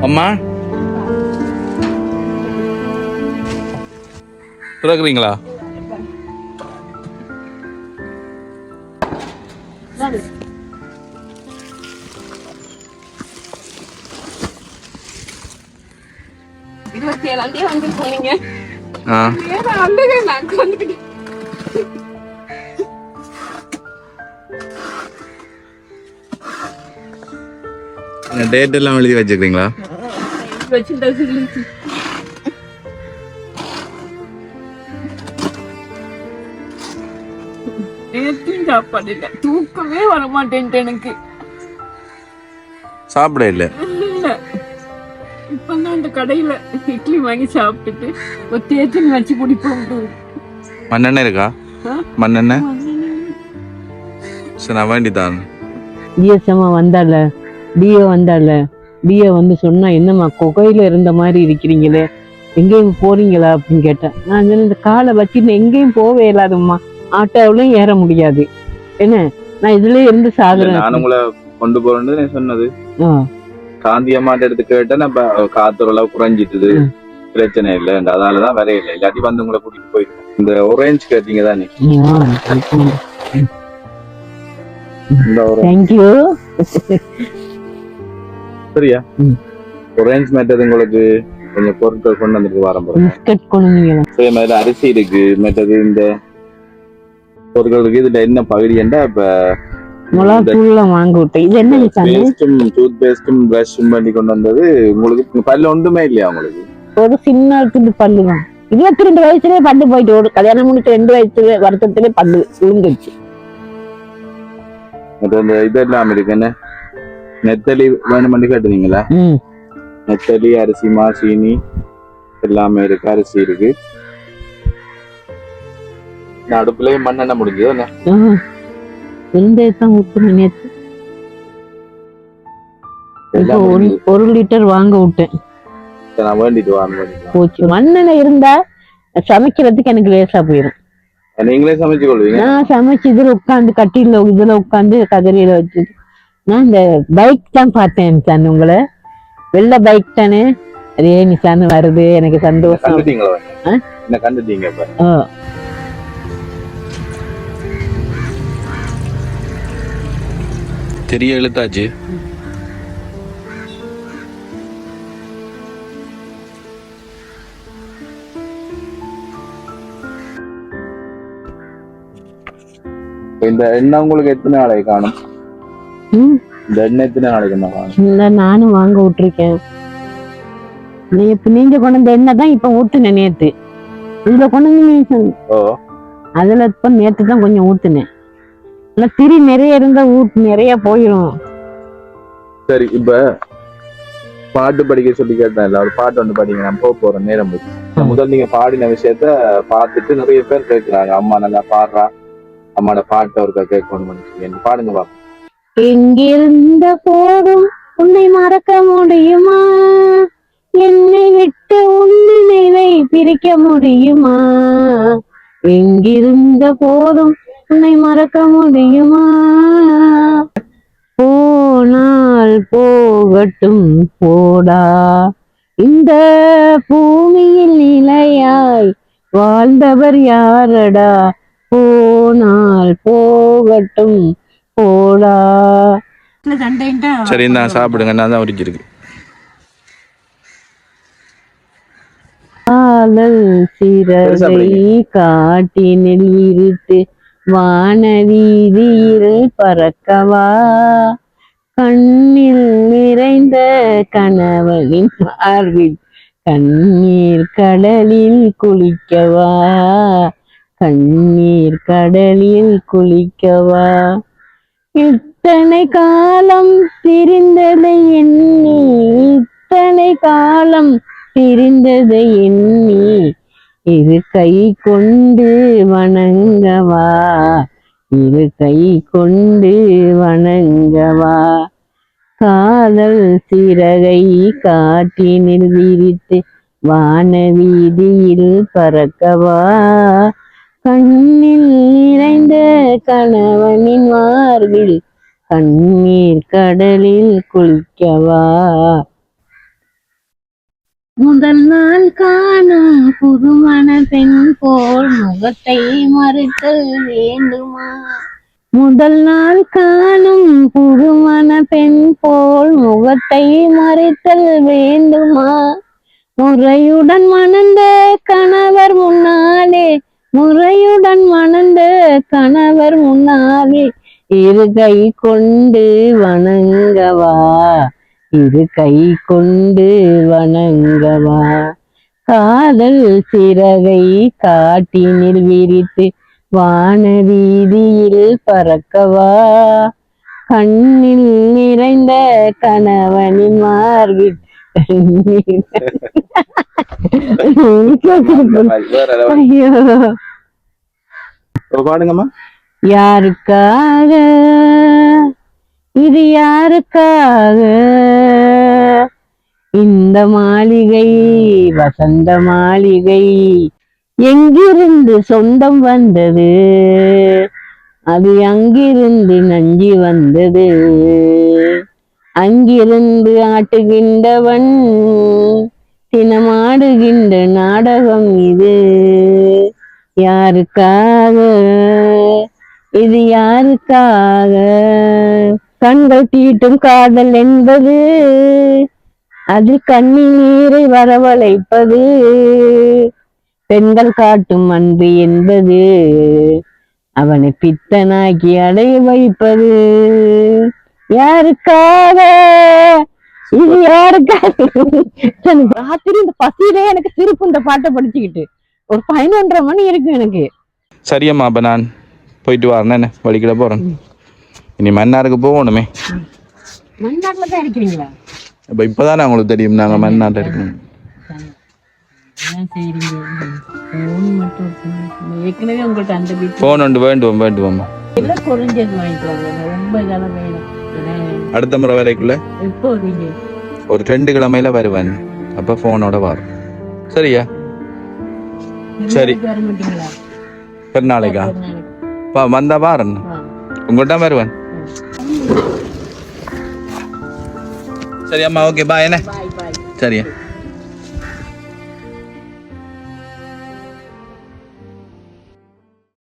அம்மா திறக்குறீங்களா? டேட் எல்லாம் எழுதி வச்சுக்கிறீங்களா? சாப்பாடு இல்ல, தூக்கமே வர மாட்டேன் எனக்கு. சாப்பிட இல்ல. இப்பதான் அந்த கடையில இட்லி வாங்கி சாப்பிட்டுட்டு ஒரு தேத்தன் வச்சு குடிப்போம். மண்ணெண்ணெய் இருக்கா? மண்ணெண்ணெய் சரி, நான் வேண்டிதான். டிஎஸ்எம்மா வந்தால, டிஓ வந்தால, டிஓ வந்து சொன்னா, என்னம்மா குகையில இருந்த மாதிரி இருக்கிறீங்களே, எங்கேயும் போறீங்களா அப்படின்னு கேட்டேன். நான் இந்த காலை வச்சுட்டு எங்கேயும் போவே இல்லாதம்மா, ஆட்டோவிலையும் ஏற முடியாது, என்ன நான் இதுலயே இருந்து சாகுறேன். நான் உங்களை கொண்டு போறேன்னு சொன்னது காந்தி அம்மாட்ட எடுத்து கேட்டேன். காத்துறளவு குறைஞ்சிட்டுது, பிரச்சனை இல்லை, அதனாலதான் வரைய இல்லை. இல்லாட்டி வந்து உங்களை கூட்டிட்டு போயிருக்கேன். இந்த ஒரேஞ்ச் கேட்டீங்க தானே? தேங்க்யூ. சரியா? ஒரேஞ்ச் மெத்தட் உங்களுக்கு கொஞ்சம் பொருட்கள் கொண்டு வந்துட்டு வரோம். அரிசி இருக்கு, மெத்தது இந்த பொருட்களுக்கு. இதுல என்ன பகுதி என்றா இப்ப வாங்க விட்டேன். இது என்ன டூத் பேஸ்டும் பிரஷும் பண்ணி கொண்டு வந்தது. உங்களுக்கு பல்லு ஒன்றுமே இல்லையா? உங்களுக்கு ஒரு சின்ன பல்லுதான். 22 வயசுலயே பல்லு போயிட்டு, ஒரு கல்யாணம் முடிச்சு 2 வயசு வருஷத்துலயே பல்லு விழுந்துச்சு. இதெல்லாம் இருக்கு. என்ன நெத்தலி வேணுமெண்டு கேட்டுனீங்களா? நெத்தலி, அரிசி, மா, சீனி எல்லாமே இருக்கு. அரிசி இருக்கு. அடுப்புலயே மண்ணெண்ணெய் முடிஞ்சது. நேத்து 1 லிட்டர் வாங்க விட்டேன். மண்ணெண்ணெய் இருந்தா சமைக்கிறதுக்கு எனக்கு லேசா போயிடும். நீங்களே சமைச்சு கொள்வீங்க? நான் சமைச்சு இதுல உட்காந்து கட்டில இதுல உட்காந்து கதறியில வச்சு. நான் இந்த பைக் தான் பார்த்தேன் சார், உங்களை வெள்ள பைக் தானே, அதே நிசான் வருது, எனக்கு சந்தோஷம். தெரிய எழுத்தாச்சு. இந்த எண்ணெய் உங்களுக்கு எத்தனை நாளைக்கு காணும்? இந்த எண்ணெய் எத்தனை நாளைக்கு காணும்? நானும் வாங்க விட்டுருக்கேன். நீங்க கொண்டு வந்த எண்ணெய் தான் இப்ப ஊத்துனேன். நேத்து இதுல கொண்டு அதுல இப்ப நேத்து தான் கொஞ்சம் ஊத்துனேன். திரி நிறைய இருந்தா நிறைய போயிடும். சரி, இப்ப பாட்டு படிக்க சொல்லி கேட்டேன். ஒரு பாட்டு வந்து படிங்க, நான் போறேன், நேரம் போச்சு. முதல் நீங்க பாடின விஷயத்த பார்த்துட்டு நிறைய பேர் கேட்கிறாங்க, அம்மா நல்லா பாடுறா, அம்மாட பாட்டு அவருக்கா கேட்கணும், பாடுங்க பாப்பா. எங்கிருந்த போதும் உன்னை மறக்க முடியுமா, என்னை விட்டு உன் நினைவை பிரிக்க முடியுமா, எங்கிருந்த போதும் உன்னை மறக்க முடியுமா, போனால் போகட்டும் போடா, இந்த பூமியில் நிலையாய் வாழ்ந்தவர் யாரடா, போனால் போகட்டும் போடா. சரி, நான் சாப்பிடுங்க, நான் தான் உரிச்சிருக்கு. காதல் சிறகை காட்டினில் இருத்து வானவீதியில் பறக்கவா, கண்ணில் நிறைந்த கணவனின் மார்பில் கண்ணீர் கடலில் குளிக்கவா, கண்ணீர் கடலில் குளிக்கவா, இத்தனை காலம் பிரிந்ததை எண்ணி, இத்தனை காலம் பிரிந்ததை எண்ணி, இரு கை கொண்டு வணங்கவா, இரு கை கொண்டு வணங்கவா, காதல் சிறகை காற்றினில் விரித்து வானவீதியில் பறக்கவா, கண்ணில் நிறைந்த கணவனின் மார்பில் கண்ணீர் கடலில் குளிக்கவா. முதல் நாள் காணும் புதுமண பெண் போல் முகத்தை மறுத்தல் வேண்டுமா? முதல் நாள் காணும் புதுமண பெண் போல் முகத்தை மறைத்தல் வேண்டுமா? முறையுடன் மணந்த கணவர் முன்னாலே, முறையுடன் மணந்த கணவர் முன்னாலே இரு கை கொண்டு வணங்கவா, இரு கை கொண்டு வணங்கவா. காதல் சிறகை காட்டினில் விரித்து வானவீதியில் பறக்கவா, கண்ணில் நிறைந்த கணவனின் மார்பில் ஐயோ. பாடுங்கம்மா. யாருக்காக இது யாருக்காக இந்த மாளிகை வசந்த மாளிகை, எங்கிருந்து சொந்தம் வந்தது அது அங்கிருந்து நஞ்சி வந்தது, அங்கிருந்து ஆட்டுகின்றவன் தினமாடுகின்ற நாடகம் இது. யாருக்காக இது யாருக்காக? கண்கள் தீட்டும் காதல் என்பது அது கண்ணீரை வரவழைப்பது, பெண்கள் காட்டும் அன்பு என்பது அவனை பித்தனாக்கி அடைய வைப்பது. யாருக்காக இது யாருக்காக? ராத்திரி இந்த பசியிலே எனக்கு சிரிப்பு இந்த பாட்டை படிச்சுக்கிட்டு ஒரு 11:30 மணி இருக்கு எனக்கு. சரியம்மா, அப்ப நான் போயிட்டு வரேன், என்ன வழிக்கிட போறேன். இனி மன்னாருக்கு போகணுமே. மன்னார்ல தான் இருக்கிறீங்களா? அப்ப இப்பதானே உங்களுக்கு தெரியும் நாங்க மன்னார்ல இருக்கோம். ஏற்கனவே உங்கள்கிட்ட அந்த போன் ஒன்று வேண்டும் வேண்டும் எல்லாம் குறைஞ்சது வாங்கிக்குவாங்க. ரொம்ப இதெல்லாம் வேணும். அடுத்த முறை வரைக்குள்ள எப்போ வரீங்க? ஒரு 2 கிழமையில வருவேன். அப்ப போனோட வரும். சரியா? சரி. வர மாட்டீங்களா? பெருநாளைக்கா வந்தா பாருங்க, உங்கள்கிட்ட வருவேன். சரி அம்மா, ஓகே பாய். என்ன பாய் பாய். சரியா?